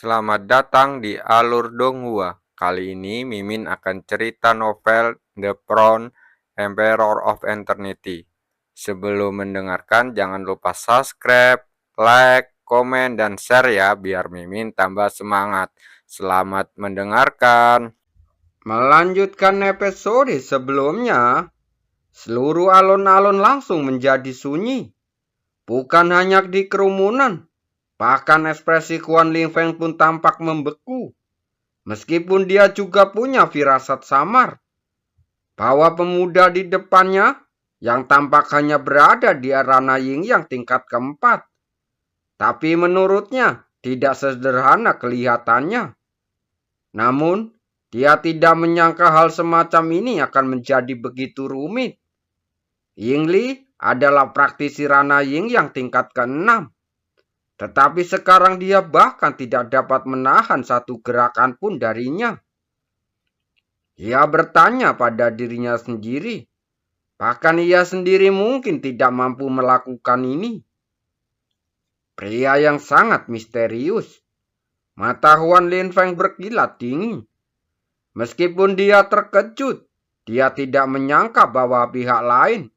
Selamat datang di Alur Donghua. Kali ini Mimin akan cerita novel The Crown Emperor of Eternity. Sebelum mendengarkan jangan lupa subscribe, like, komen, dan share ya biar Mimin tambah semangat. Selamat mendengarkan. Melanjutkan episode sebelumnya, seluruh alun-alun langsung menjadi sunyi. Bukan hanya di kerumunan, bahkan ekspresi Kuan Ling Feng pun tampak membeku. Meskipun dia juga punya firasat samar bahwa pemuda di depannya yang tampak hanya berada di ranah Yin yang tingkat keempat. Tapi menurutnya tidak sederhana kelihatannya. Namun, dia tidak menyangka hal semacam ini akan menjadi begitu rumit. Yingli adalah praktisi ranah Yin yang tingkat ke-6. Tetapi sekarang dia bahkan tidak dapat menahan satu gerakan pun darinya. Ia bertanya pada dirinya sendiri. Bahkan ia sendiri mungkin tidak mampu melakukan ini. Pria yang sangat misterius. Mata Huan Linfeng berkilat dingin. Meskipun dia terkejut, dia tidak menyangka bahwa pihak lain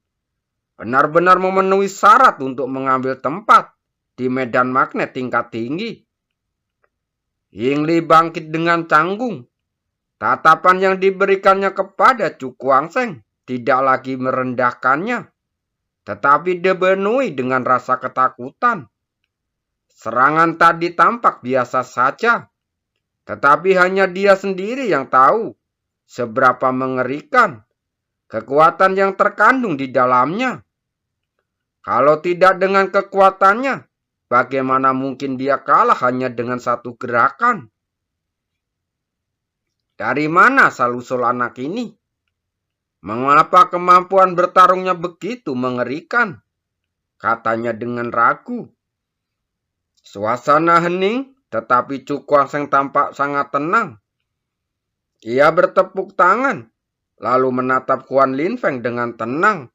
benar-benar memenuhi syarat untuk mengambil tempat di medan magnet tingkat tinggi. Yingli bangkit dengan canggung. Tatapan yang diberikannya kepada Chu Kuangseng tidak lagi merendahkannya, tetapi dipenuhi dengan rasa ketakutan. Serangan tadi tampak biasa saja, tetapi hanya dia sendiri yang tahu seberapa mengerikan kekuatan yang terkandung di dalamnya. Kalau tidak dengan kekuatannya, bagaimana mungkin dia kalah hanya dengan satu gerakan? Dari mana asal-usul anak ini? Mengapa kemampuan bertarungnya begitu mengerikan? Katanya dengan ragu. Suasana hening, tetapi Chu Kuangseng tampak sangat tenang. Ia bertepuk tangan, lalu menatap Huan Linfeng dengan tenang.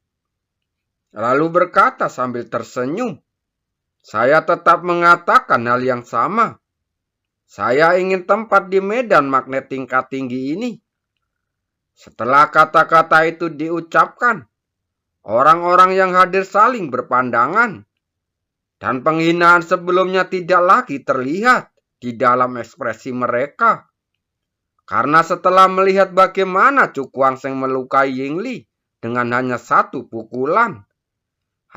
Lalu berkata sambil tersenyum, "Saya tetap mengatakan hal yang sama. Saya ingin tempat di medan magnet tingkat tinggi ini." Setelah kata-kata itu diucapkan, orang-orang yang hadir saling berpandangan. Dan penghinaan sebelumnya tidak lagi terlihat di dalam ekspresi mereka. Karena setelah melihat bagaimana Chu Kuangseng melukai Yingli dengan hanya satu pukulan,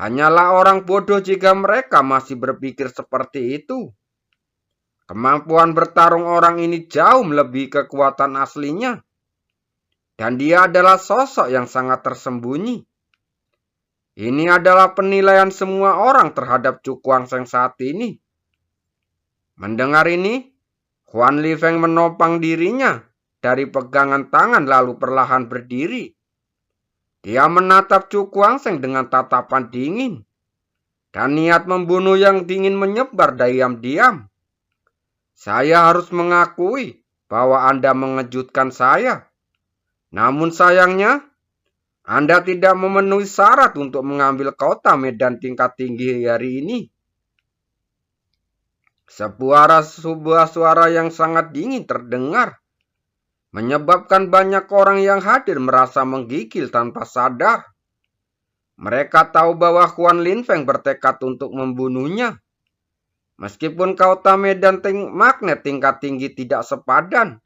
hanyalah orang bodoh jika mereka masih berpikir seperti itu. Kemampuan bertarung orang ini jauh melebihi kekuatan aslinya. Dan dia adalah sosok yang sangat tersembunyi. Ini adalah penilaian semua orang terhadap Chu Kuangseng saat ini. Mendengar ini, Huan Linfeng menopang dirinya dari pegangan tangan lalu perlahan berdiri. Dia menatap Chu Kuangseng dengan tatapan dingin. Dan niat membunuh yang dingin menyebar diam-diam. Saya harus mengakui bahwa Anda mengejutkan saya. Namun sayangnya, Anda tidak memenuhi syarat untuk mengambil kota medan tingkat tinggi hari ini. Sebuah suara yang sangat dingin terdengar, menyebabkan banyak orang yang hadir merasa menggigil tanpa sadar. Mereka tahu bahwa Huan Linfeng bertekad untuk membunuhnya. Meskipun kota medan magnet tingkat tinggi tidak sepadan,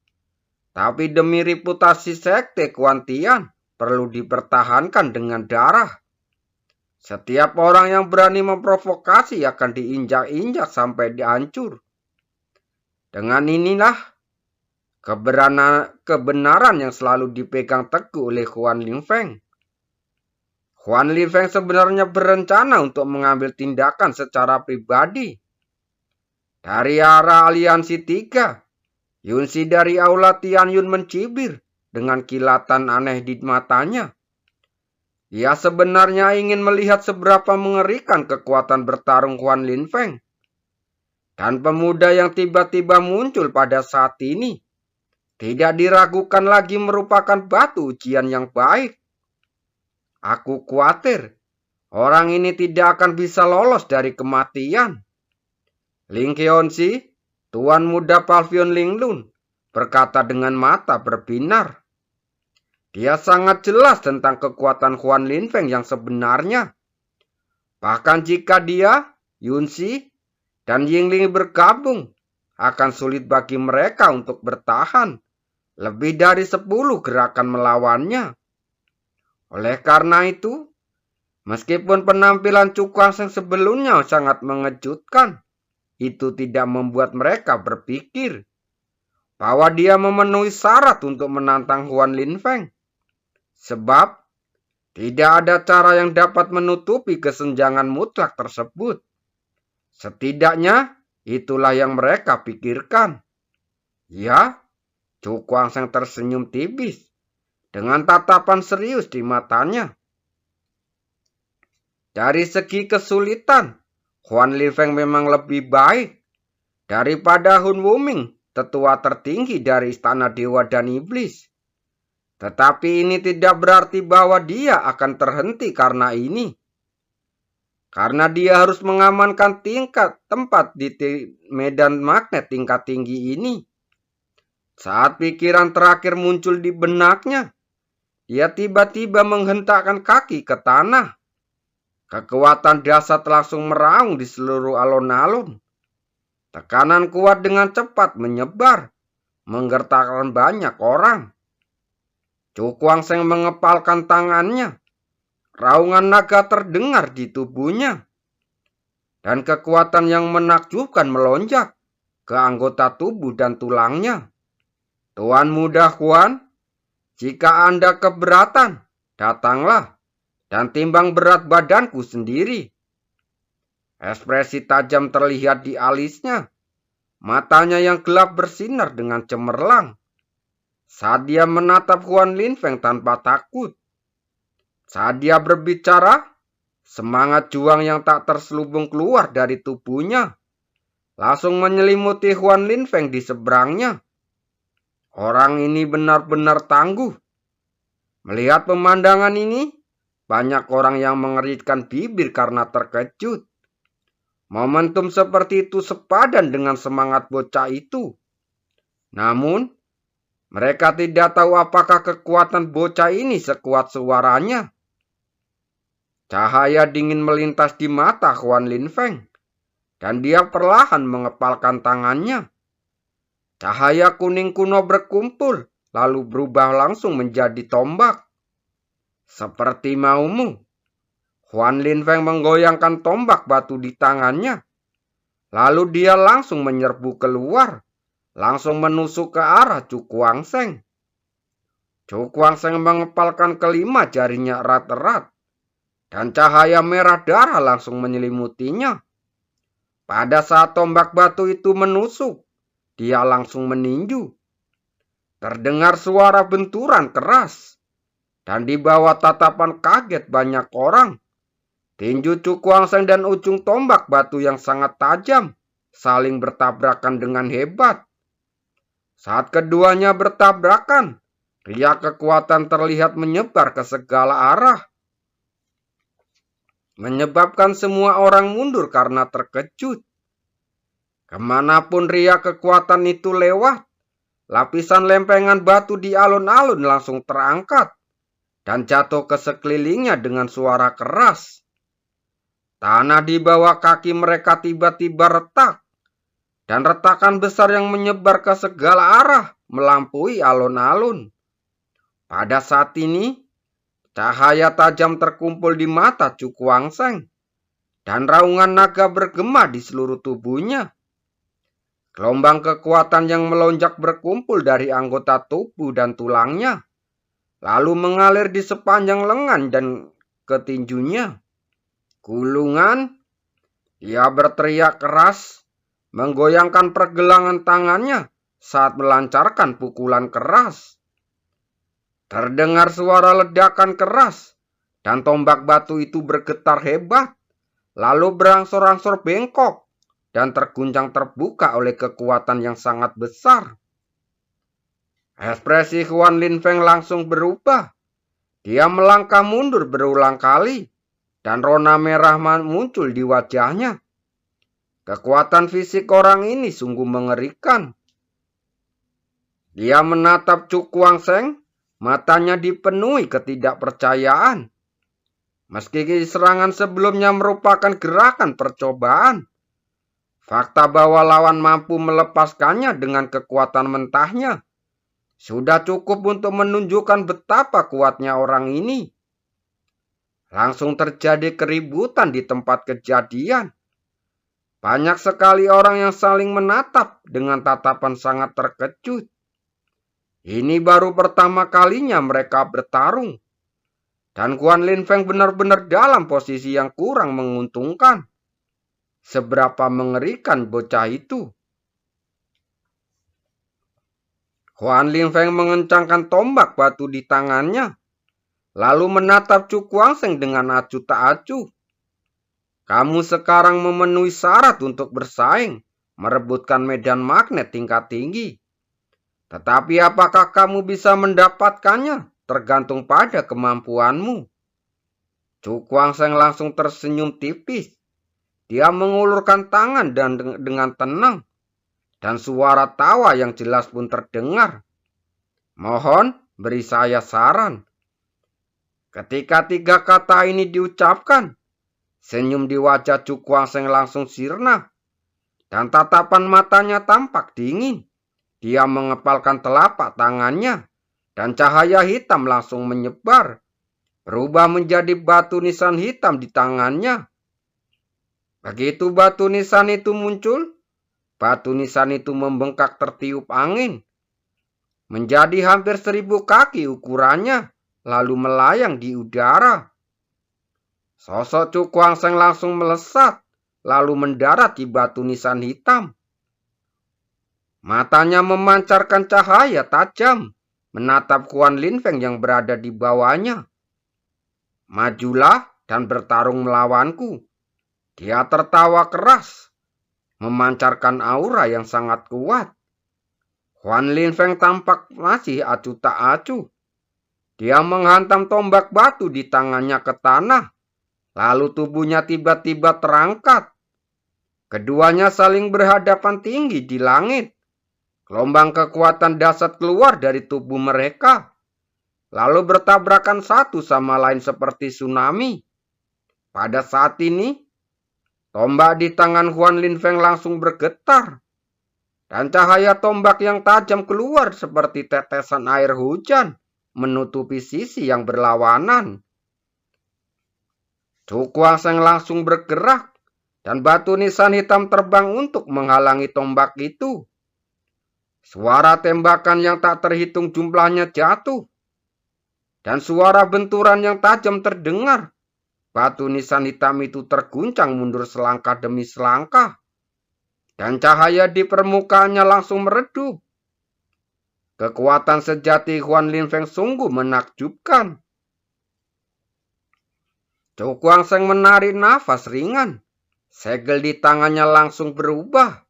tapi demi reputasi sekte Kuantian perlu dipertahankan dengan darah. Setiap orang yang berani memprovokasi akan diinjak-injak sampai dihancur. Dengan inilah kebenaran yang selalu dipegang teguh oleh Huan Linfeng. Huan Linfeng sebenarnya berencana untuk mengambil tindakan secara pribadi. Dari arah aliansi 3, Yunsi dari aula Tianyun mencibir dengan kilatan aneh di matanya. Ia sebenarnya ingin melihat seberapa mengerikan kekuatan bertarung Huan Linfeng. Dan pemuda yang tiba-tiba muncul pada saat ini tidak diragukan lagi merupakan batu ujian yang baik. Aku khawatir orang ini tidak akan bisa lolos dari kematian. Ling Qionsi, Tuan Muda Palvion Linglun berkata dengan mata berbinar. Dia sangat jelas tentang kekuatan Huan Linfeng yang sebenarnya. Bahkan jika dia, Yunxi, dan Yingling bergabung, akan sulit bagi mereka untuk bertahan. Lebih dari 10 gerakan melawannya. Oleh karena itu, meskipun penampilan Cukuangseng sebelumnya sangat mengejutkan, itu tidak membuat mereka berpikir bahwa dia memenuhi syarat untuk menantang Huan Linfeng. Sebab tidak ada cara yang dapat menutupi kesenjangan mutlak tersebut. Setidaknya itulah yang mereka pikirkan. Ya, Cukuangseng tersenyum tipis dengan tatapan serius di matanya. Dari segi kesulitan, Huan Linfeng memang lebih baik daripada Hun Wuming, tetua tertinggi dari Istana Dewa dan Iblis. Tetapi ini tidak berarti bahwa dia akan terhenti karena ini. Karena dia harus mengamankan tempat di medan magnet tingkat tinggi ini. Saat pikiran terakhir muncul di benaknya, dia tiba-tiba menghentakkan kaki ke tanah. Kekuatan dahsyat langsung meraung di seluruh alun-alun. Tekanan kuat dengan cepat menyebar, menggetarkan banyak orang. Cukuangseng mengepalkan tangannya. Raungan naga terdengar di tubuhnya. Dan kekuatan yang menakjubkan melonjak ke anggota tubuh dan tulangnya. Tuan Muda Huan, jika Anda keberatan, datanglah dan timbang berat badanku sendiri. Ekspresi tajam terlihat di alisnya. Matanya yang gelap bersinar dengan cemerlang. Saat dia menatap Huan Linfeng tanpa takut. Saat dia berbicara, semangat juang yang tak terselubung keluar dari tubuhnya. Langsung menyelimuti Huan Linfeng di seberangnya. Orang ini benar-benar tangguh. Melihat pemandangan ini, banyak orang yang mengeritkan bibir karena terkejut. Momentum seperti itu sepadan dengan semangat bocah itu. Namun, mereka tidak tahu apakah kekuatan bocah ini sekuat suaranya. Cahaya dingin melintas di mata Huan Linfeng, dan dia perlahan mengepalkan tangannya. Cahaya kuning kuno berkumpul, lalu berubah langsung menjadi tombak. Seperti maumu, Huan Linfeng menggoyangkan tombak batu di tangannya. Lalu dia langsung menyerbu keluar, langsung menusuk ke arah Cukuangseng. Cukuangseng mengepalkan kelima jarinya erat-erat, dan cahaya merah darah langsung menyelimutinya. Pada saat tombak batu itu menusuk, dia langsung meninju. Terdengar suara benturan keras, dan di bawah tatapan kaget banyak orang, tinju Cukuangseng dan ujung tombak batu yang sangat tajam saling bertabrakan dengan hebat. Saat keduanya bertabrakan, riak kekuatan terlihat menyebar ke segala arah, menyebabkan semua orang mundur karena terkejut. Kemanapun riak kekuatan itu lewat, lapisan lempengan batu di alun-alun langsung terangkat dan jatuh ke sekelilingnya dengan suara keras. Tanah di bawah kaki mereka tiba-tiba retak, dan retakan besar yang menyebar ke segala arah melampaui alun-alun. Pada saat ini, cahaya tajam terkumpul di mata Cukuangseng, dan raungan naga bergema di seluruh tubuhnya. Gelombang kekuatan yang melonjak berkumpul dari anggota tubuh dan tulangnya, lalu mengalir di sepanjang lengan dan ke tinjunya. Gulungan, dia berteriak keras, menggoyangkan pergelangan tangannya saat melancarkan pukulan keras. Terdengar suara ledakan keras, dan tombak batu itu bergetar hebat, lalu berangsur-angsur bengkok dan terguncang terbuka oleh kekuatan yang sangat besar. Ekspresi Huan Linfeng langsung berubah. Dia melangkah mundur berulang kali, dan rona merah muncul di wajahnya. Kekuatan fisik orang ini sungguh mengerikan. Dia menatap Chu Guangzheng, matanya dipenuhi ketidakpercayaan. Meski serangan sebelumnya merupakan gerakan percobaan, fakta bahwa lawan mampu melepaskannya dengan kekuatan mentahnya sudah cukup untuk menunjukkan betapa kuatnya orang ini. Langsung terjadi keributan di tempat kejadian. Banyak sekali orang yang saling menatap dengan tatapan sangat terkejut. Ini baru pertama kalinya mereka bertarung. Dan Guan Linfeng benar-benar dalam posisi yang kurang menguntungkan. Seberapa mengerikan bocah itu. Guan Linfeng mengencangkan tombak batu di tangannya. Lalu menatap Chu Guangzheng dengan acuh tak acuh. Kamu sekarang memenuhi syarat untuk bersaing, merebutkan medan magnet tingkat tinggi. Tetapi apakah kamu bisa mendapatkannya tergantung pada kemampuanmu. Chu Guangzheng langsung tersenyum tipis. Dia mengulurkan tangan dan dengan tenang. Dan suara tawa yang jelas pun terdengar. Mohon beri saya saran. Ketika 3 kata ini diucapkan, senyum di wajah Chu Guangzheng langsung sirna. Dan tatapan matanya tampak dingin. Dia mengepalkan telapak tangannya, dan cahaya hitam langsung menyebar, berubah menjadi batu nisan hitam di tangannya. Begitu batu nisan itu muncul, batu nisan itu membengkak tertiup angin, menjadi hampir 1000 kaki ukurannya, lalu melayang di udara. Sosok Chu Guangzheng langsung melesat, lalu mendarat di batu nisan hitam. Matanya memancarkan cahaya tajam, menatap Guan Linfeng yang berada di bawahnya. Majulah dan bertarung melawanku. Dia tertawa keras, memancarkan aura yang sangat kuat. Guan Linfeng tampak masih acuh tak acuh. Dia menghantam tombak batu di tangannya ke tanah, lalu tubuhnya tiba-tiba terangkat. Keduanya saling berhadapan tinggi di langit. Gelombang kekuatan dahsyat keluar dari tubuh mereka, lalu bertabrakan satu sama lain seperti tsunami. Pada saat ini, tombak di tangan Guan Linfeng langsung bergetar, dan cahaya tombak yang tajam keluar seperti tetesan air hujan, menutupi sisi yang berlawanan. Chu Guangzheng langsung bergerak, dan batu nisan hitam terbang untuk menghalangi tombak itu. Suara tembakan yang tak terhitung jumlahnya jatuh, dan suara benturan yang tajam terdengar. Batu nisan hitam itu terguncang mundur selangkah demi selangkah, dan cahaya di permukaannya langsung meredup. Kekuatan sejati Guan Linfeng sungguh menakjubkan. Chu Guangzheng menarik nafas ringan. Segel di tangannya langsung berubah.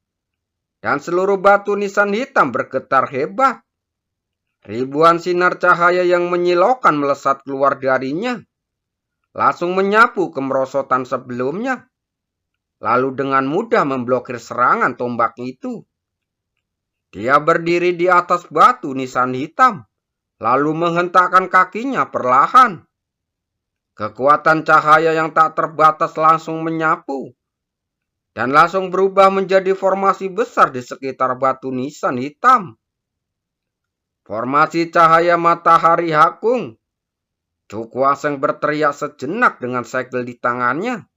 Dan seluruh batu nisan hitam bergetar hebat. Ribuan sinar cahaya yang menyilaukan melesat keluar darinya. Langsung menyapu kemerosotan sebelumnya. Lalu dengan mudah memblokir serangan tombak itu. Dia berdiri di atas batu nisan hitam. Lalu menghentakkan kakinya perlahan. Kekuatan cahaya yang tak terbatas langsung menyapu. Dan langsung berubah menjadi formasi besar di sekitar batu nisan hitam. Formasi cahaya matahari hakung. Chu Guangzheng berteriak sejenak dengan segel di tangannya.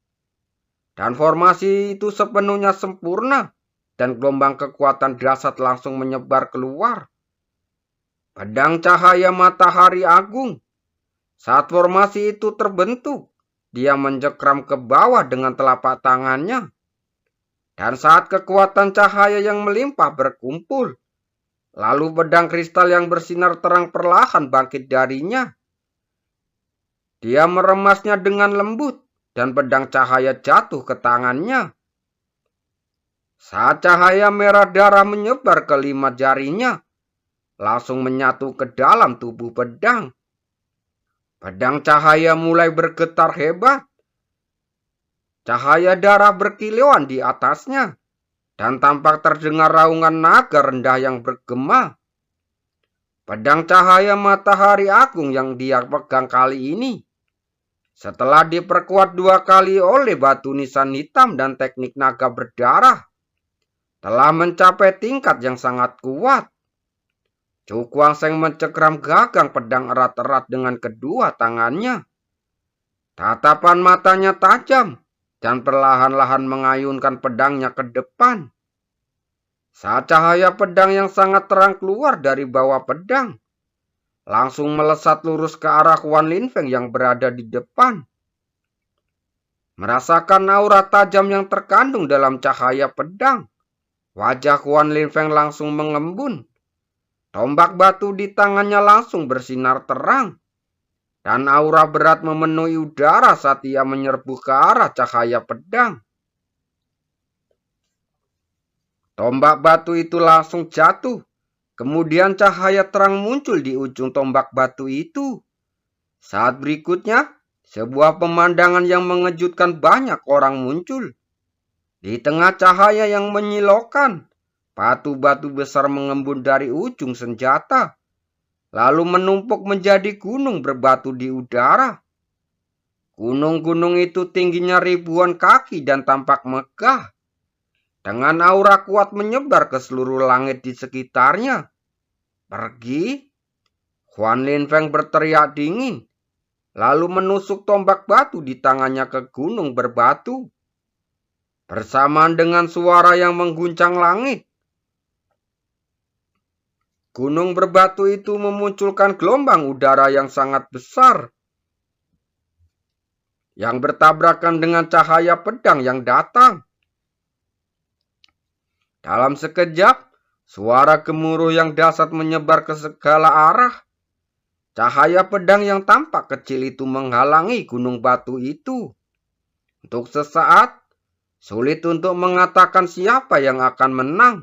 Dan formasi itu sepenuhnya sempurna, dan gelombang kekuatan dahsyat langsung menyebar keluar. Pedang cahaya matahari agung. Saat formasi itu terbentuk, dia mencekram ke bawah dengan telapak tangannya. Dan saat kekuatan cahaya yang melimpah berkumpul, lalu pedang kristal yang bersinar terang perlahan bangkit darinya. Dia meremasnya dengan lembut, dan pedang cahaya jatuh ke tangannya. Saat cahaya merah darah menyebar ke 5 jarinya, langsung menyatu ke dalam tubuh pedang. Pedang cahaya mulai bergetar hebat. Cahaya darah berkilauan di atasnya, dan tampak terdengar raungan naga rendah yang bergema. Pedang cahaya matahari agung yang dia pegang kali ini, setelah diperkuat 2 kali oleh batu nisan hitam dan teknik naga berdarah, telah mencapai tingkat yang sangat kuat. Chu Guangsheng mencengkram gagang pedang erat-erat dengan kedua tangannya. Tatapan matanya tajam dan perlahan-lahan mengayunkan pedangnya ke depan. Saat cahaya pedang yang sangat terang keluar dari bawah pedang, langsung melesat lurus ke arah Huan Linfeng yang berada di depan. Merasakan aura tajam yang terkandung dalam cahaya pedang, wajah Huan Linfeng langsung mengembun. Tombak batu di tangannya langsung bersinar terang, dan aura berat memenuhi udara saat ia menyerbu ke arah cahaya pedang. Tombak batu itu langsung jatuh. Kemudian cahaya terang muncul di ujung tombak batu itu. Saat berikutnya, sebuah pemandangan yang mengejutkan banyak orang muncul. Di tengah cahaya yang menyilaukan, batu-batu besar mengembun dari ujung senjata, lalu menumpuk menjadi gunung berbatu di udara. Gunung-gunung itu tingginya ribuan kaki dan tampak megah, dengan aura kuat menyebar ke seluruh langit di sekitarnya. Pergi! Huan Linfeng berteriak dingin, lalu menusuk tombak batu di tangannya ke gunung berbatu. Bersamaan dengan suara yang mengguncang langit, gunung berbatu itu memunculkan gelombang udara yang sangat besar, yang bertabrakan dengan cahaya pedang yang datang. Dalam sekejap, suara gemuruh yang dahsyat menyebar ke segala arah. Cahaya pedang yang tampak kecil itu menghalangi gunung batu itu. Untuk sesaat, sulit untuk mengatakan siapa yang akan menang.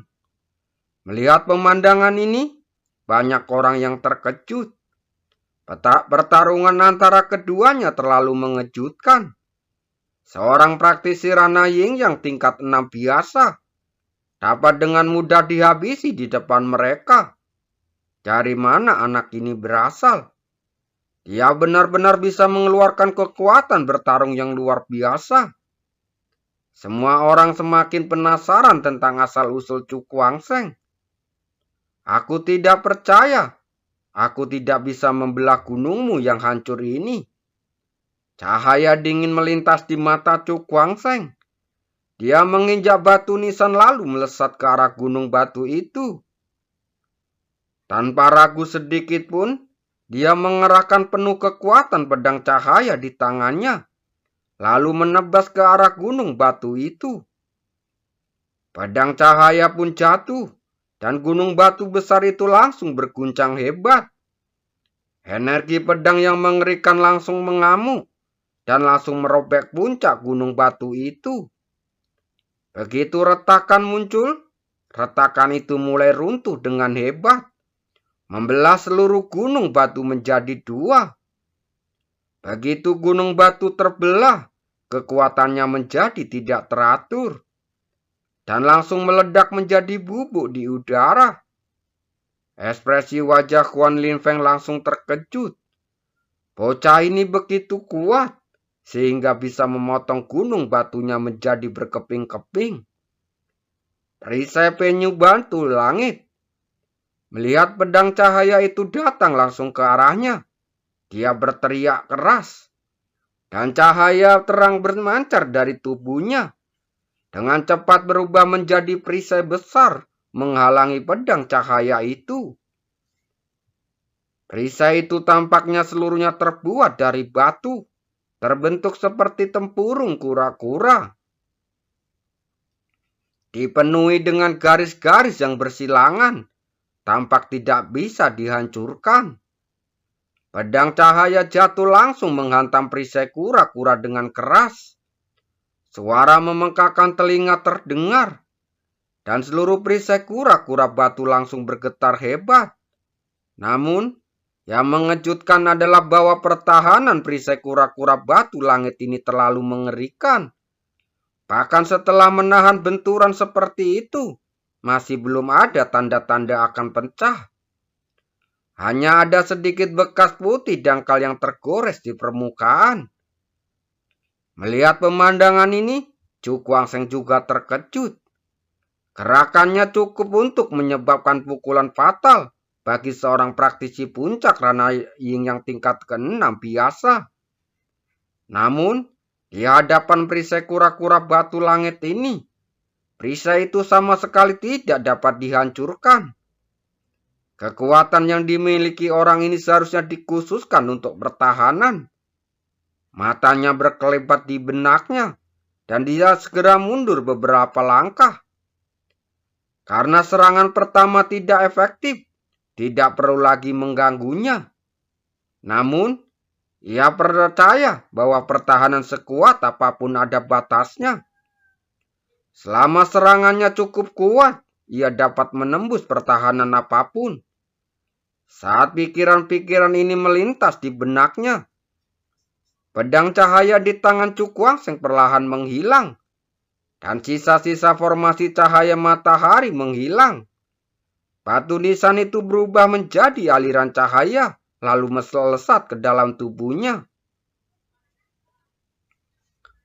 Melihat pemandangan ini, banyak orang yang terkejut. Pertarungan antara keduanya terlalu mengejutkan. Seorang praktisi Rana Ying yang tingkat 6 biasa dapat dengan mudah dihabisi di depan mereka. Dari mana anak ini berasal? Dia benar-benar bisa mengeluarkan kekuatan bertarung yang luar biasa. Semua orang semakin penasaran tentang asal-usul Chu Guangsheng. Aku tidak percaya. Aku tidak bisa membelah gunungmu yang hancur ini. Cahaya dingin melintas di mata Chu Guangsheng. Dia menginjak batu nisan lalu melesat ke arah gunung batu itu. Tanpa ragu sedikit pun, dia mengerahkan penuh kekuatan pedang cahaya di tangannya, lalu menebas ke arah gunung batu itu. Pedang cahaya pun jatuh, dan gunung batu besar itu langsung berguncang hebat. Energi pedang yang mengerikan langsung mengamuk, dan langsung merobek puncak gunung batu itu. Begitu retakan muncul, retakan itu mulai runtuh dengan hebat, membelah seluruh gunung batu menjadi 2. Begitu gunung batu terbelah, kekuatannya menjadi tidak teratur, dan langsung meledak menjadi bubuk di udara. Ekspresi wajah Huan Linfeng langsung terkejut. Bocah ini begitu kuat, sehingga bisa memotong gunung batunya menjadi berkeping-keping. Perisai penyu bantu langit. Melihat pedang cahaya itu datang langsung ke arahnya, dia berteriak keras, dan cahaya terang bermancar dari tubuhnya. Dengan cepat berubah menjadi perisai besar, menghalangi pedang cahaya itu. Perisai itu tampaknya seluruhnya terbuat dari batu, terbentuk seperti tempurung kura-kura. Dipenuhi dengan garis-garis yang bersilangan, tampak tidak bisa dihancurkan. Pedang cahaya jatuh langsung menghantam perisai kura-kura dengan keras. Suara memengkakkan telinga terdengar, dan seluruh perisai kura-kura batu langsung bergetar hebat. Namun, yang mengejutkan adalah bahwa pertahanan perisai kura-kura batu langit ini terlalu mengerikan. Bahkan setelah menahan benturan seperti itu, masih belum ada tanda-tanda akan pecah. Hanya ada sedikit bekas putih dangkal yang tergores di permukaan. Melihat pemandangan ini, Chu Guangsheng juga terkejut. Gerakannya cukup untuk menyebabkan pukulan fatal bagi seorang praktisi puncak Rana Ying yang tingkat ke-6 biasa. Namun, di hadapan perisai kura-kura batu langit ini, perisai itu sama sekali tidak dapat dihancurkan. Kekuatan yang dimiliki orang ini seharusnya dikhususkan untuk pertahanan. Matanya berkelebat di benaknya, dan dia segera mundur beberapa langkah. Karena serangan pertama tidak efektif, tidak perlu lagi mengganggunya. Namun, ia percaya bahwa pertahanan sekuat apapun ada batasnya. Selama serangannya cukup kuat, ia dapat menembus pertahanan apapun. Saat pikiran-pikiran ini melintas di benaknya, pedang cahaya di tangan Chu Guangsheng perlahan menghilang, dan sisa-sisa formasi cahaya matahari menghilang. Batu nisan itu berubah menjadi aliran cahaya, lalu melesat ke dalam tubuhnya.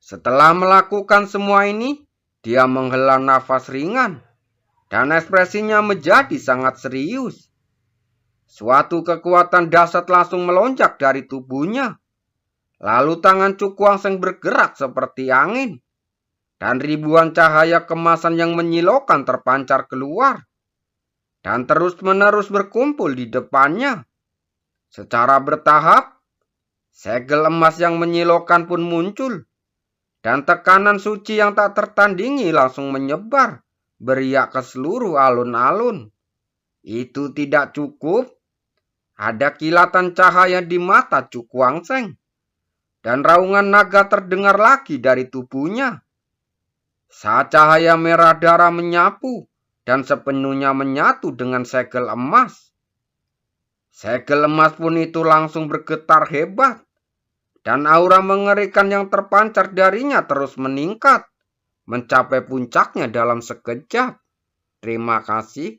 Setelah melakukan semua ini, dia menghela nafas ringan, dan ekspresinya menjadi sangat serius. Suatu kekuatan dahsyat langsung melonjak dari tubuhnya. Lalu tangan Chu Guangsheng bergerak seperti angin, dan ribuan cahaya kemasan yang menyilaukan terpancar keluar, dan terus-menerus berkumpul di depannya. Secara bertahap, segel emas yang menyilaukan pun muncul, dan tekanan suci yang tak tertandingi langsung menyebar, beriak ke seluruh alun-alun. Itu tidak cukup. Ada kilatan cahaya di mata Chu Guangsheng, dan raungan naga terdengar lagi dari tubuhnya. Saat cahaya merah darah menyapu dan sepenuhnya menyatu dengan segel emas. Segel emas pun itu langsung bergetar hebat, dan aura mengerikan yang terpancar darinya terus meningkat, mencapai puncaknya dalam sekejap. Terima kasih.